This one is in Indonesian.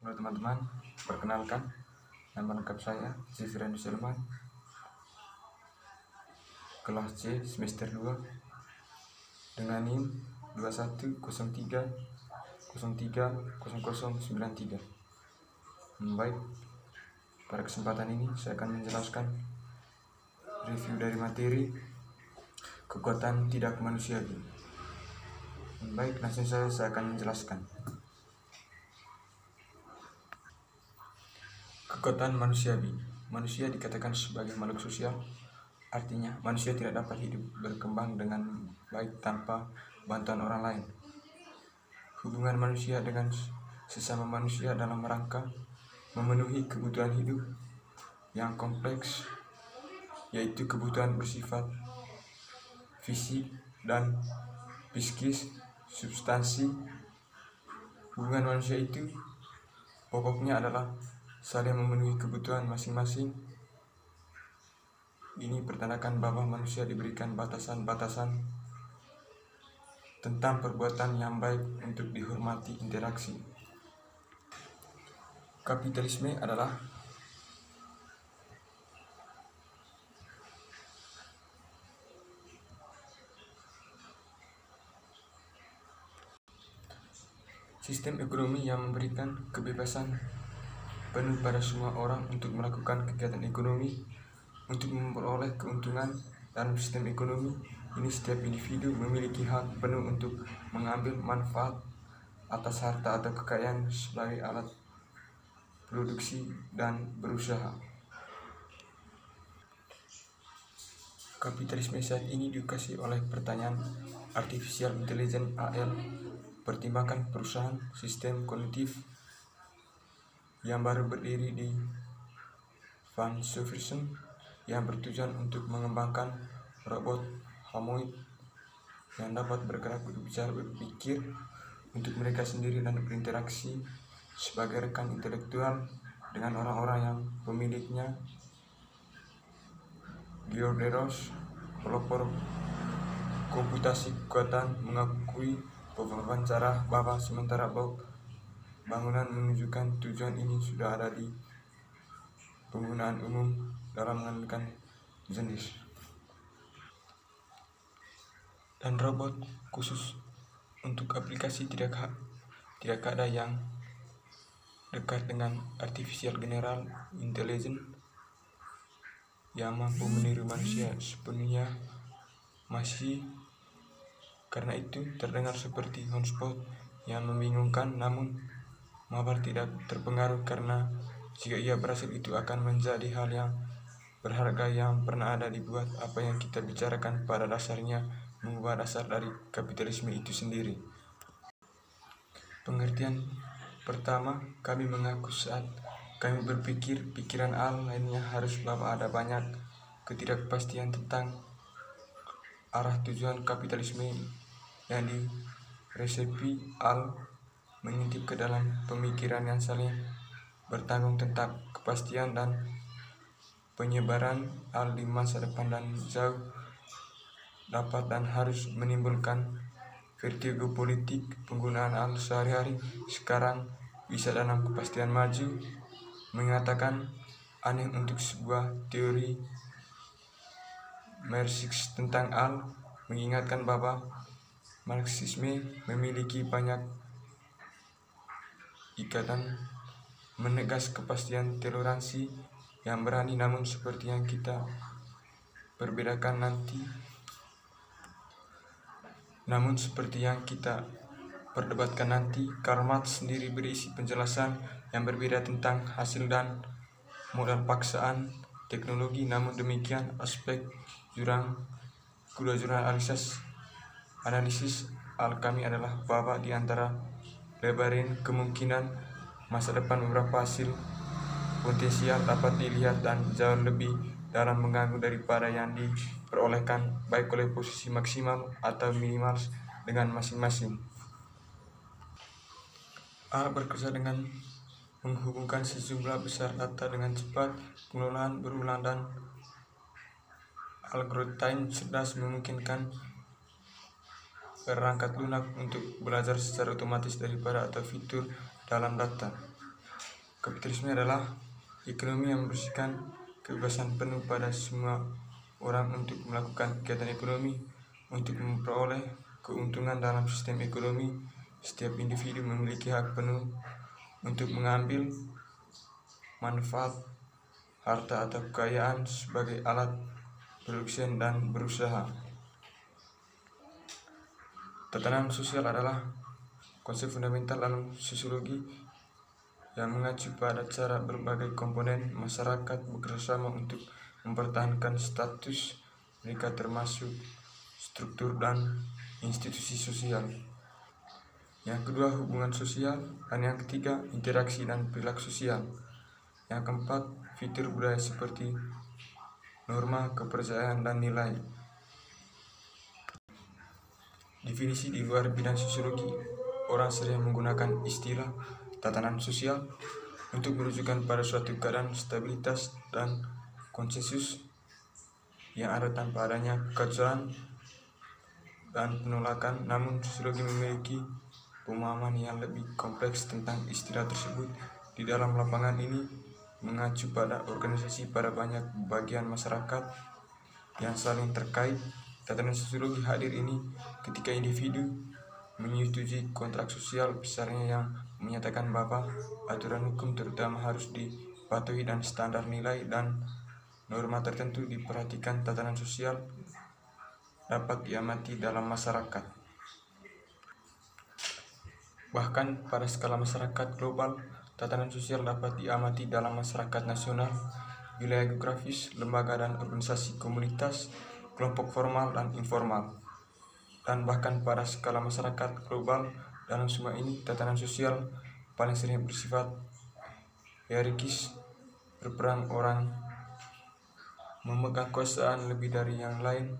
Halo teman-teman, perkenalkan, nama lengkap saya Zifran Sulman, kelas C semester 2 dengan NIM 2103030093. Baik, pada kesempatan ini saya akan menjelaskan review dari materi kekuatan tidak manusiawi. Baik, langsung saya akan menjelaskan. Kekuatan manusiawi. Manusia dikatakan sebagai makhluk sosial, artinya manusia tidak dapat hidup berkembang dengan baik tanpa bantuan orang lain. Hubungan manusia dengan sesama manusia dalam rangka memenuhi kebutuhan hidup yang kompleks, yaitu kebutuhan bersifat fisik dan psikis, substansi. Hubungan manusia itu pokoknya adalah saling memenuhi kebutuhan masing-masing. Ini pertandakan bahwa manusia diberikan batasan-batasan tentang perbuatan yang baik untuk dihormati interaksi. Kapitalisme adalah sistem ekonomi yang memberikan kebebasan penuh pada semua orang untuk melakukan kegiatan ekonomi untuk memperoleh keuntungan. Dalam sistem ekonomi ini, setiap individu memiliki hak penuh untuk mengambil manfaat atas harta atau kekayaan sebagai alat produksi dan berusaha. Kapitalisme saat ini dikuasai oleh pertanyaan artificial intelligence (AI), pertimbangan perusahaan sistem kognitif yang baru berdiri di Van Sufferson yang bertujuan untuk mengembangkan robot humanoid yang dapat bergerak, berbicara, berpikir untuk mereka sendiri dan berinteraksi sebagai rekan intelektual dengan orang-orang yang pemiliknya. Georderos, pelopor komputasi kekuatan, mengakui wawancara bahwa sementara bangunan menunjukkan tujuan ini sudah ada di penggunaan umum dalam mengenalkan jenis dan robot khusus untuk aplikasi tidak ada yang dekat dengan artificial general intelligence yang mampu meniru manusia sepenuhnya. Masih karena itu terdengar seperti hotspot yang membingungkan, namun Mabar tidak terpengaruh karena jika ia berhasil itu akan menjadi hal yang berharga yang pernah ada dibuat. Apa yang kita bicarakan pada dasarnya mengubah dasar dari kapitalisme itu sendiri. Pengertian pertama, kami mengaku saat kami berpikir pikiran lainnya harus bahwa ada banyak ketidakpastian tentang arah tujuan kapitalisme yang diresepi mengintip ke dalam pemikiran yang saling bertanggung tentang kepastian dan penyebaran di masa depan dan jauh dapat dan harus menimbulkan vertigo politik. Penggunaan sehari-hari sekarang bisa dalam kepastian maju mengatakan aneh untuk sebuah teori Marxis tentang mengingatkan bahwa Marxisme memiliki banyak ikatan, menegas kepastian toleransi yang berani, namun seperti yang kita perbedakan nanti. Namun seperti yang kita perdebatkan nanti, Karl Marx sendiri berisi penjelasan yang berbeda tentang hasil dan modal paksaan teknologi. Namun demikian, aspek analisis kami adalah bahwa di antara lebaran kemungkinan masa depan beberapa hasil potensial dapat dilihat dan jauh lebih dalam mengganggu daripada yang diperolehkan baik oleh posisi maksimal atau minimal dengan masing-masing. Bekerja dengan menghubungkan sejumlah besar data dengan cepat, pengelolaan berulang dan algoritma cerdas memungkinkan perangkat lunak untuk belajar secara otomatis daripada atau fitur dalam data. Kapitalisme adalah ekonomi yang memberikan kebebasan penuh pada semua orang untuk melakukan kegiatan ekonomi untuk memperoleh keuntungan dalam sistem ekonomi. Setiap individu memiliki hak penuh untuk mengambil manfaat harta atau kekayaan sebagai alat produksi dan berusaha. Tatanan sosial adalah konsep fundamental dalam sosiologi yang mengacu pada cara berbagai komponen masyarakat bekerjasama untuk mempertahankan status mereka, termasuk struktur dan institusi sosial. Yang kedua, hubungan sosial, dan yang ketiga, interaksi dan perilaku sosial. Yang keempat, fitur budaya seperti norma, kepercayaan, dan nilai. Definisi di luar bidang sosiologi, orang sering menggunakan istilah tatanan sosial untuk merujukan pada suatu keadaan stabilitas dan konsensus yang ada tanpa adanya kekacauan dan penolakan. Namun sosiologi memiliki pemahaman yang lebih kompleks tentang istilah tersebut. Di dalam lapangan ini mengacu pada organisasi pada banyak bagian masyarakat yang saling terkait. Tatanan sosiologi hadir ini ketika individu menyetujui kontrak sosial besarnya yang menyatakan bahwa aturan hukum terutama harus dipatuhi dan standar nilai dan norma tertentu diperhatikan. Tatanan sosial dapat diamati dalam masyarakat, bahkan pada skala masyarakat global. Tatanan sosial dapat diamati dalam masyarakat nasional, wilayah geografis, lembaga dan organisasi komunitas, kelompok formal dan informal, dan bahkan pada skala masyarakat global. Dalam semua ini, tatanan sosial paling sering bersifat hierarkis, berperan orang memegang kekuasaan lebih dari yang lain